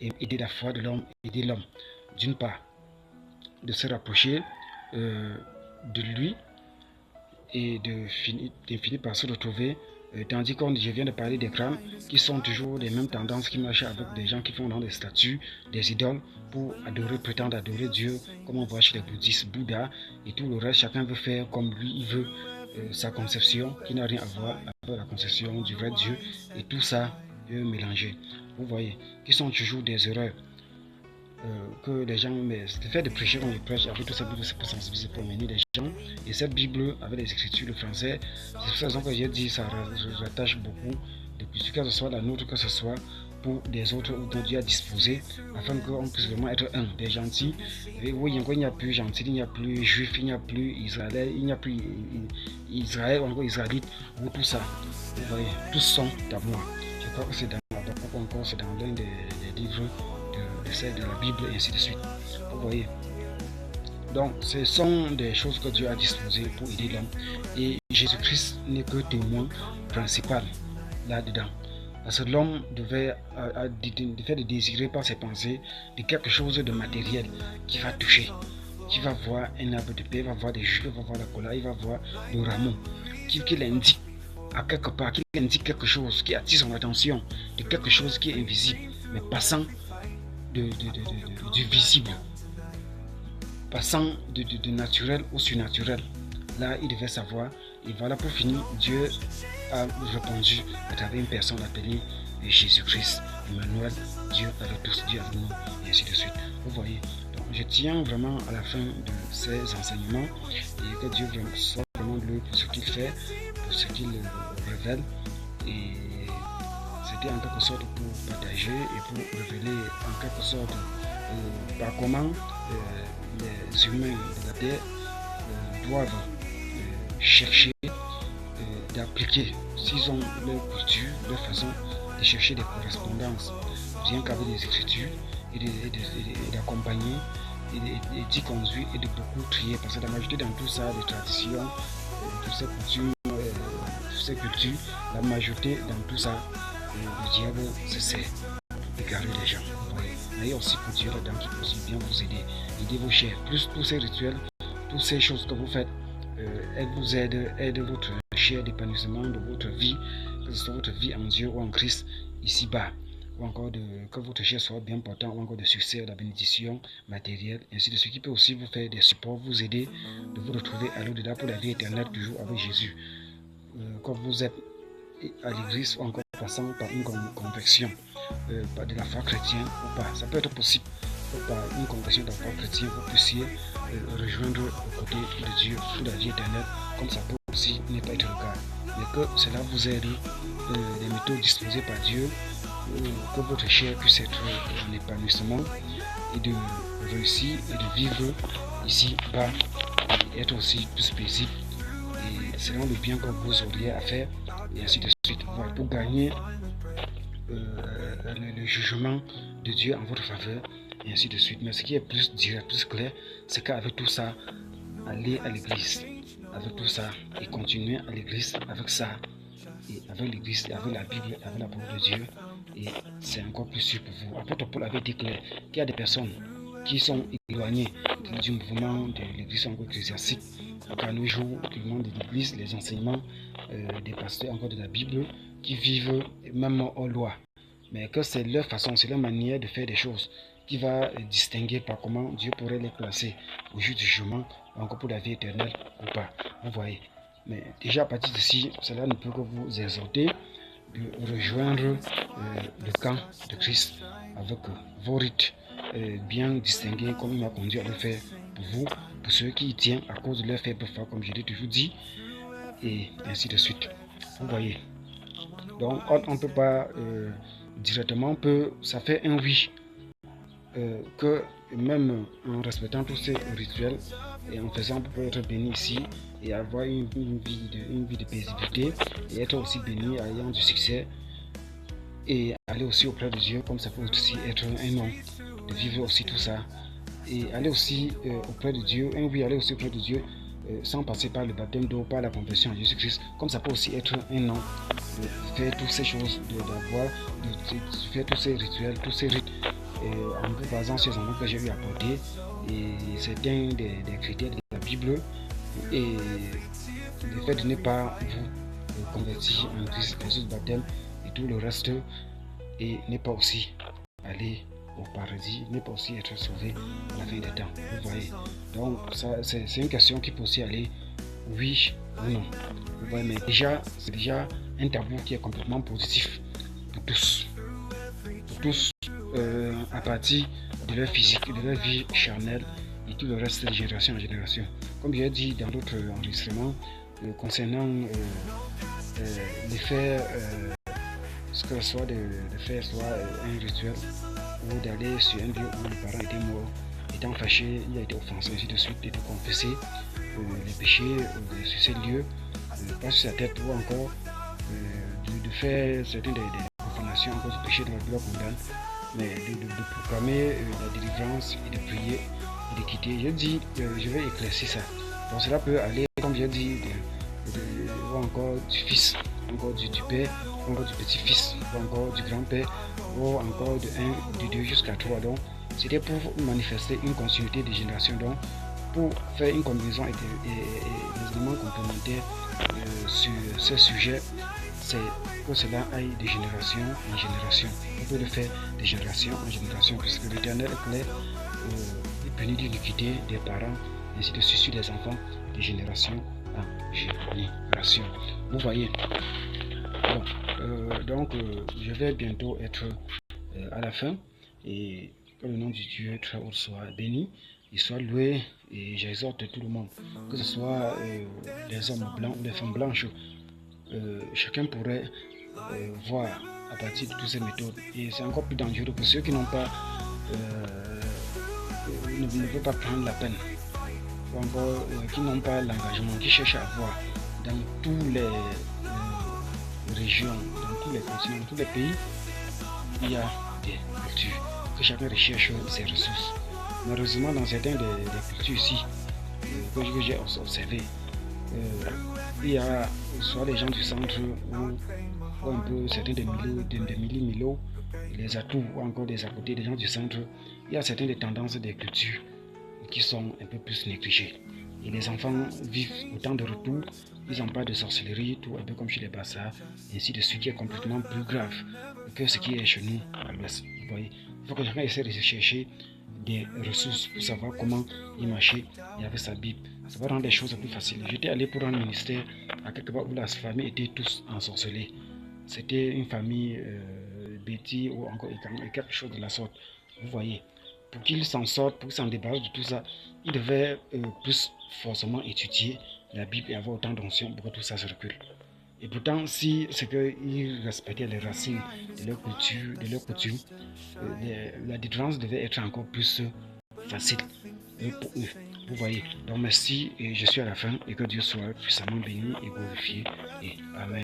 et aider la foi de l'homme, aider l'homme, d'une part, de se rapprocher de lui et de finir par se retrouver. Tandis que je viens de parler des crânes qui sont toujours les mêmes tendances qui marchent avec des gens qui font dans des statues, des idoles pour prétendre adorer Dieu, comme on voit chez les bouddhistes, Bouddha et tout le reste. Chacun veut faire comme lui, il veut sa conception qui n'a rien à voir avec la conception du vrai Dieu, et tout ça est mélangé. Vous voyez, qui sont toujours des erreurs que les gens, mais le fait de prêcher comme je prêche avec tout ça, c'est pour sensibiliser, pour mener les gens. Et cette Bible avec les écritures, le français, c'est pour cette raison que j'ai dit, ça rattache beaucoup de plus, que ce soit la nôtre, que ce soit pour des autres dont Dieu a disposé, afin qu'on puisse vraiment être un, des gentils. Et oui, il n'y a plus gentil, il n'y a plus juif, il n'y a plus israélien, il n'y a plus Israël, encore israélite, ou tout ça. Vous voyez, tous sont d'amour. Je crois que c'est dans encore, c'est dans l'un des livres de la Bible et ainsi de suite. Vous voyez. Donc, ce sont des choses que Dieu a disposées pour aider l'homme. Et Jésus-Christ n'est que témoin principal là-dedans. Parce que l'homme devait de désirer par ses pensées de quelque chose de matériel qui va toucher, qui va voir un arbre de paix, il va voir des jus, il va voir la cola, il va voir le rameau, qui l'indique à quelque part, qui indique quelque chose, qui attire son attention de quelque chose qui est invisible, mais passant du visible, passant de naturel au surnaturel. Là, il devait savoir. Et voilà, pour finir, Dieu a répondu à travers une personne appelée Jésus-Christ, Emmanuel, Dieu avec tous, Dieu avec nous, et ainsi de suite. Vous voyez, donc je tiens vraiment à la fin de ces enseignements et que Dieu soit vraiment loué pour ce qu'il fait, pour ce qu'il révèle. Et c'était en quelque sorte pour partager et pour révéler en quelque sorte par comment les humains de la terre doivent chercher d'appliquer, s'ils ont leur culture, leur façon de chercher des correspondances, rien qu'avec les écritures, et d'accompagner, et d'y conduire, et de beaucoup trier, parce que la majorité dans tout ça, les traditions, toutes ces coutumes, toutes ces cultures, la majorité dans tout ça, le diable se sert d'égarer les gens. Mais aussi pour Dieu là-dedans qui peut aussi bien vous aider vos chers, plus tous ces rituels, toutes ces choses que vous faites, elles vous aident votre cher d'épanouissement de votre vie, que ce soit votre vie en Dieu ou en Christ ici-bas, ou encore que votre cher soit bien portant, ou encore de succès, la bénédiction matérielle, ainsi de suite, qui peut aussi vous faire des supports, vous aider de vous retrouver à l'au-delà pour la vie éternelle, toujours avec Jésus. Quand vous êtes à l'église ou encore passant par une conversion de la foi chrétienne ou pas, ça peut être possible que par une conversion de la foi chrétienne vous puissiez rejoindre le côté de Dieu pour la vie éternelle, comme ça peut aussi ne pas être le cas, mais que cela vous aide des méthodes disposées par Dieu, que votre chair puisse être en épanouissement et de réussir et de vivre ici bas et être aussi plus paisible, et selon le bien que vous auriez à faire, et ainsi de suite. Voilà, pour gagner le jugement de Dieu en votre faveur, et ainsi de suite. Mais ce qui est plus direct, plus clair, c'est qu'avec tout ça, aller à l'église, avec tout ça, et continuer à l'église avec ça, et avec l'église, avec la Bible, avec la parole de Dieu, et c'est encore plus sûr pour vous. Apôtre Paul avait dit clair qu'il y a des personnes qui sont éloignées du mouvement de l'église ecclésiastique, car nos jours, le mouvement de l'église, les enseignements des pasteurs encore de la Bible, qui vivent même hors loi, mais que c'est leur façon, c'est leur manière de faire des choses qui va distinguer par comment Dieu pourrait les placer au jour du jugement, encore pour la vie éternelle ou pas. Vous voyez. Mais déjà à partir d'ici, cela ne peut que vous exhorter de rejoindre le camp de Christ avec vos rites bien distingués, comme il m'a conduit à le faire pour vous, pour ceux qui y tiennent à cause de leur faible foi, comme je l'ai toujours dit, et ainsi de suite. Vous voyez. Donc on ne peut pas directement, ça fait un oui, que même en respectant tous ces rituels et en faisant, on peut être béni ici et avoir une vie de paisibilité et être aussi béni ayant du succès et aller aussi auprès de Dieu, comme ça peut aussi être un nom de vivre aussi tout ça et aller aussi auprès de Dieu, aller aussi auprès de Dieu sans passer par le baptême d'eau, par la conversion à Jésus-Christ, comme ça peut aussi être un nom de faire toutes ces choses, de faire tous ces rituels, tous ces rites en vous basant sur les exemples que j'ai eu apporter, et c'est un des critères de la Bible, et le fait de ne pas vous convertir en Christ, Jésus baptême et tout le reste, et ne pas aussi aller au paradis, ne pas aussi être sauvé à la fin des temps. Vous voyez, donc c'est une question qui peut aussi aller oui ou non. Vous voyez, mais c'est déjà un tabou qui est complètement positif pour tous. Pour tous, à partir de leur physique, de leur vie charnelle et tout le reste de génération en génération. Comme je l'ai dit dans d'autres enregistrements, concernant le fait, ce que soit de faire soit un rituel ou d'aller sur un lieu où le parent était mort, étant fâché, il a été offensé, ainsi de suite, et de confesser les péchés sur ces lieux, pas sur sa tête, ou encore de faire certaines des profanations en cause du péché de la Bible condamne, mais de proclamer la délivrance et de prier et de quitter. Je dis, je vais éclaircir ça. Donc cela peut aller, comme je dis, ou encore du fils, encore du père, ou encore du petit-fils, ou encore du grand-père, ou encore de 2 jusqu'à 3. Donc c'était pour manifester une continuité de génération. Donc pour faire une combinaison et des éléments complémentaires sur ce sujet, c'est que cela aille de génération en génération. On peut le faire de génération en génération, puisque l'Éternel est clair, il punit l'iniquité des parents, ainsi de suite des enfants, de génération en génération. Vous voyez. Bon, donc je vais bientôt être à la fin, et que le nom du Dieu très haut soit béni, il soit loué, et j'exhorte tout le monde, que ce soit les hommes blancs ou les femmes blanches, chacun pourrait voir à partir de toutes ces méthodes, et c'est encore plus dangereux pour ceux qui n'ont pas ne veulent pas prendre la peine, ou encore qui n'ont pas l'engagement, qui cherchent à voir dans tous les régions, dans tous les continents, dans tous les pays, il y a des cultures, que chacun recherche ses ressources. Malheureusement, dans certaines des cultures ici, que j'ai observé, il y a soit les gens du centre ou un peu certains des Milo, les atouts ou encore des à côté des gens du centre, il y a certaines des tendances des cultures qui sont un peu plus négligées. Et les enfants vivent autant de retours, ils n'ont pas de sorcellerie, tout un peu comme chez les Bassas, ainsi de suite, qui est complètement plus grave que ce qui est chez nous à l'ouest. Vous voyez, il faut que chacun essaie de chercher des ressources pour savoir comment il marchait et avec sa Bible. Ça va rendre les choses plus faciles. J'étais allé pour un ministère à quelque part où la famille était tous ensorcelés. C'était une famille Betty ou encore quelque chose de la sorte. Vous voyez, pour qu'ils s'en sortent, pour qu'ils s'en débarrassent de tout ça, ils devaient plus forcément étudier la Bible et avoir autant d'onction pour que tout ça se recule. Et pourtant, si c'est qu'ils respectaient les racines de leur culture, la différence devait être encore plus facile pour eux. Vous voyez. Donc merci, et je suis à la fin, et que Dieu soit puissamment béni et glorifié. Et Amen.